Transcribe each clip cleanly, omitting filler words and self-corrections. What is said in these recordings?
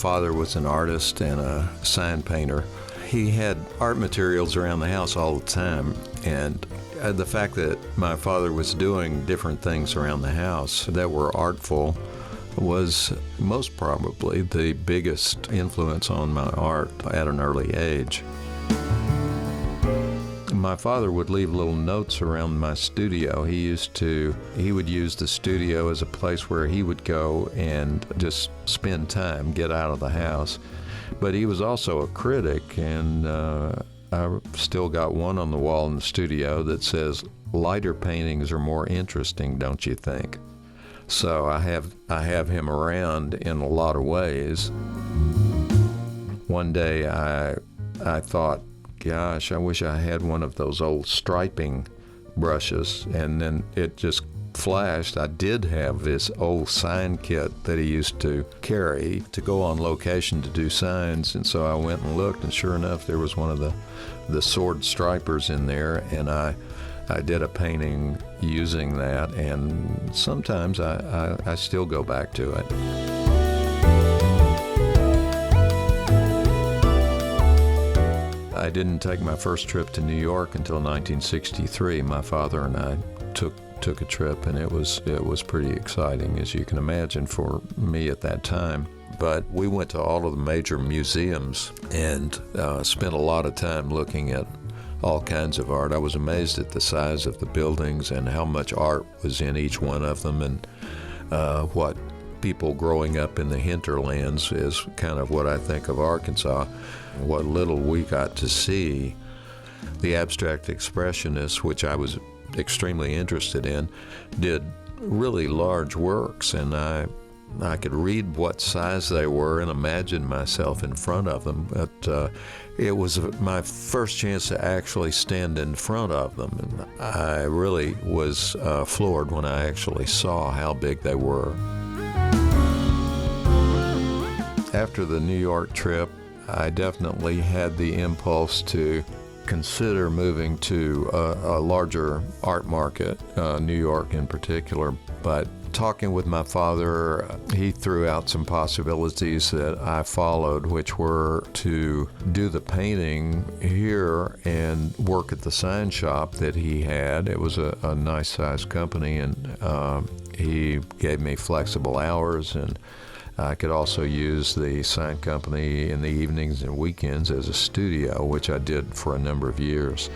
father was an artist and a sign painter. He had art materials around the house all the time, and the fact that my father was doing different things around the house that were artful was most probably the biggest influence on my art at an early age. My father would leave little notes around my studio. He would use the studio as a place where he would go and just spend time, get out of the house. But he was also a critic, and I still got one on the wall in the studio that says, "Lighter paintings are more interesting, don't you think?" So I have him around in a lot of ways. One day I thought, gosh, I wish I had one of those old striping brushes, and then it just flashed. I did have this old sign kit that he used to carry to go on location to do signs, and so I went and looked, and sure enough, there was one of the sword stripers in there, and I did a painting using that, and sometimes I still go back to it. I didn't take my first trip to New York until 1963. My father and I took a trip, and it was pretty exciting, as you can imagine, for me at that time. But we went to all of the major museums and spent a lot of time looking at all kinds of art. I was amazed at the size of the buildings and how much art was in each one of them, and what people growing up in the hinterlands is kind of what I think of Arkansas. What little we got to see, the abstract expressionists, which I was extremely interested in, did really large works, and I could read what size they were and imagine myself in front of them. But it was my first chance to actually stand in front of them, and I really was floored when I actually saw how big they were. After the New York trip, I definitely had the impulse to consider moving to a larger art market, New York in particular. But talking with my father, he threw out some possibilities that I followed, which were to do the painting here and work at the sign shop that he had. It was a nice-sized company, and he gave me flexible hours, and I could also use the sign company in the evenings and weekends as a studio, which I did for a number of years.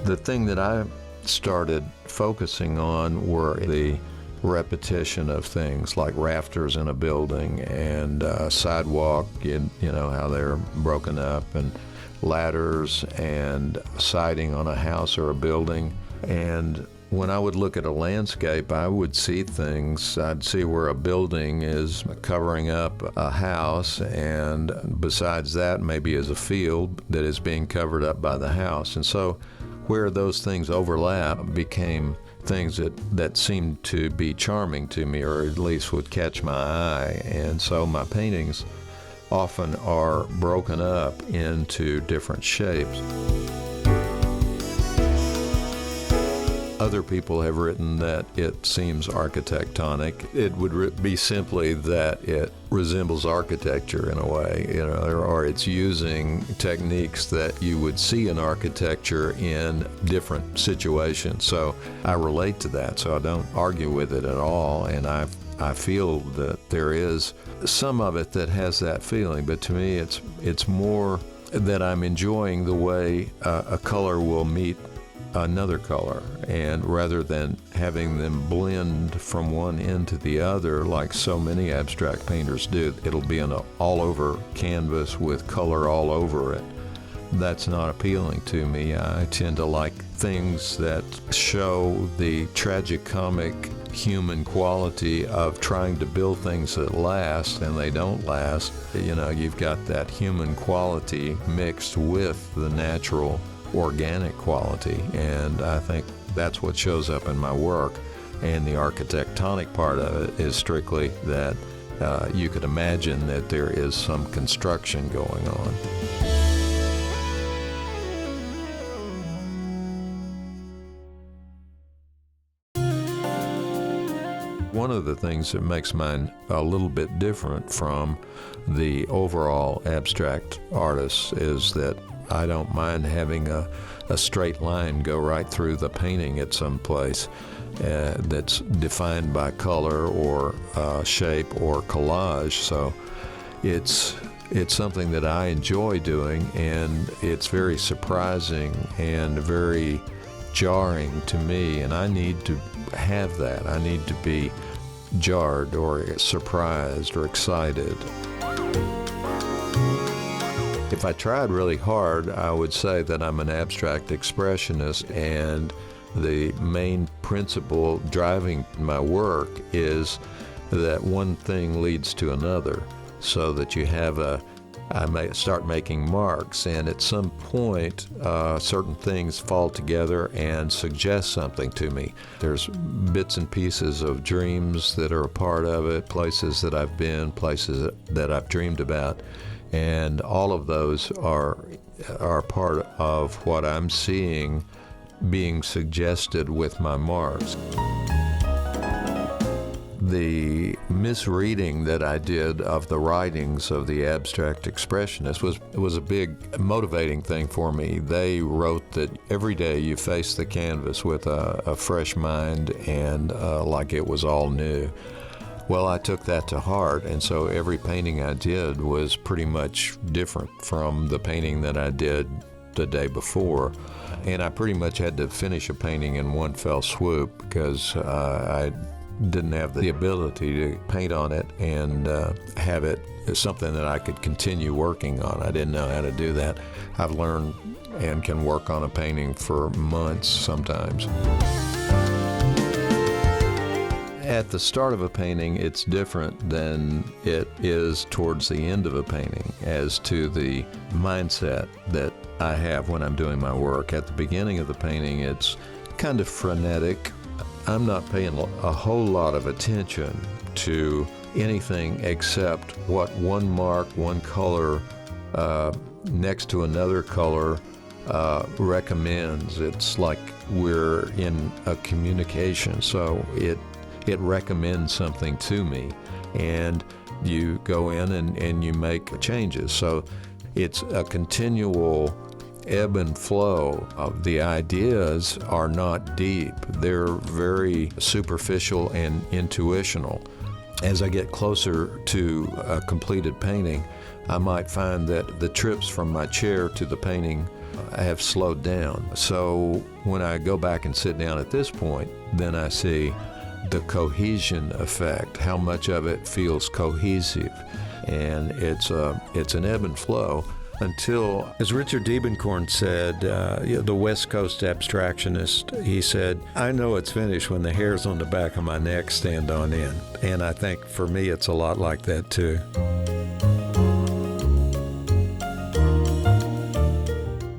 The thing that I started focusing on were the repetition of things like rafters in a building and sidewalk, you know, how they're broken up, and ladders and siding on a house or a building. And when I would look at a landscape, I would see things. I'd see where a building is covering up a house, and besides that, maybe is a field that is being covered up by the house. And so where those things overlap became things that seemed to be charming to me, or at least would catch my eye. And so my paintings often are broken up into different shapes. Other people have written that it seems architectonic. It would be simply that it resembles architecture in a way, you know, or it's using techniques that you would see in architecture in different situations. So I relate to that, so I don't argue with it at all, and I feel that there is some of it that has that feeling, but to me it's more that I'm enjoying the way a color will meet another color, and rather than having them blend from one end to the other like so many abstract painters do, it'll be an all-over canvas with color all over it. That's not appealing to me. I tend to like things that show the tragicomic human quality of trying to build things that last, and they don't last. You know, you've got that human quality mixed with the natural organic quality, and I think that's what shows up in my work. And the architectonic part of it is strictly that you could imagine that there is some construction going on. One of the things that makes mine a little bit different from the overall abstract artists is that I don't mind having a straight line go right through the painting at some place that's defined by color or shape or collage. So it's something that I enjoy doing, and it's very surprising and very jarring to me, and I need to have that. I need to be jarred or surprised or excited. If I tried really hard, I would say that I'm an abstract expressionist, and the main principle driving my work is that one thing leads to another, so that you have I may start making marks, and at some point certain things fall together and suggest something to me. There's bits and pieces of dreams that are a part of it, places that I've been, places that I've dreamed about, and all of those are part of what I'm seeing being suggested with my marks. The misreading that I did of the writings of the abstract expressionists was a big motivating thing for me. They wrote that every day you face the canvas with a fresh mind and like it was all new. Well, I took that to heart, and so every painting I did was pretty much different from the painting that I did the day before. And I pretty much had to finish a painting in one fell swoop because I didn't have the ability to paint on it and have it as something that I could continue working on. I didn't know how to do that. I've learned and can work on a painting for months sometimes. At the start of a painting, it's different than it is towards the end of a painting as to the mindset that I have when I'm doing my work. At the beginning of the painting, it's kind of frenetic. I'm not paying a whole lot of attention to anything except what one mark, one color next to another color recommends. It's like we're in a communication, so it recommends something to me, and you go in and you make changes. So it's a continual ebb and flow. The ideas are not deep. They're very superficial and intuitional. As I get closer to a completed painting, I might find that the trips from my chair to the painting have slowed down. So when I go back and sit down at this point, then I see the cohesion effect, how much of it feels cohesive. And it's an ebb and flow until, as Richard Diebenkorn said, the West Coast abstractionist, he said, I know it's finished when the hairs on the back of my neck stand on end. And I think for me it's a lot like that too.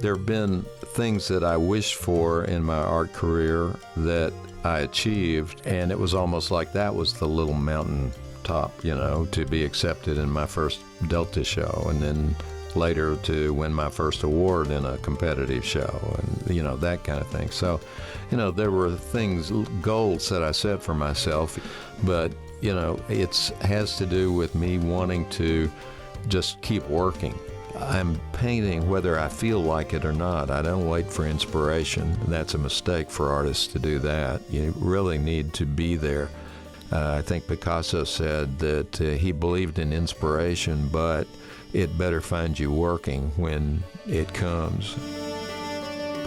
There have been things that I wished for in my art career that I achieved, and it was almost like that was the little mountain top, to be accepted in my first Delta show, and then later to win my first award in a competitive show, and that kind of thing. So, there were goals that I set for myself, but it has to do with me wanting to just keep working. I'm painting whether I feel like it or not. I don't wait for inspiration. That's a mistake for artists to do that. You really need to be there. I think Picasso said that he believed in inspiration, but it better find you working when it comes.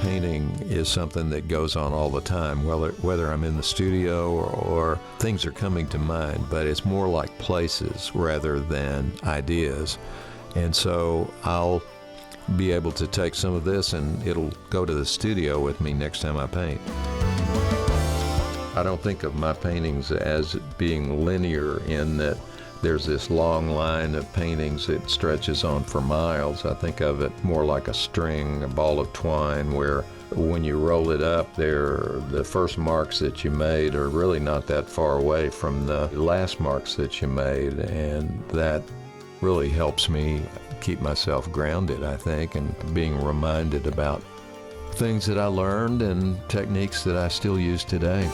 Painting is something that goes on all the time, whether I'm in the studio or things are coming to mind, but it's more like places rather than ideas. And so I'll be able to take some of this and it'll go to the studio with me next time I paint. I don't think of my paintings as being linear in that there's this long line of paintings that stretches on for miles. I think of it more like a string, a ball of twine, where when you roll it up, the first marks that you made are really not that far away from the last marks that you made, and that really helps me keep myself grounded, I think, and being reminded about things that I learned and techniques that I still use today.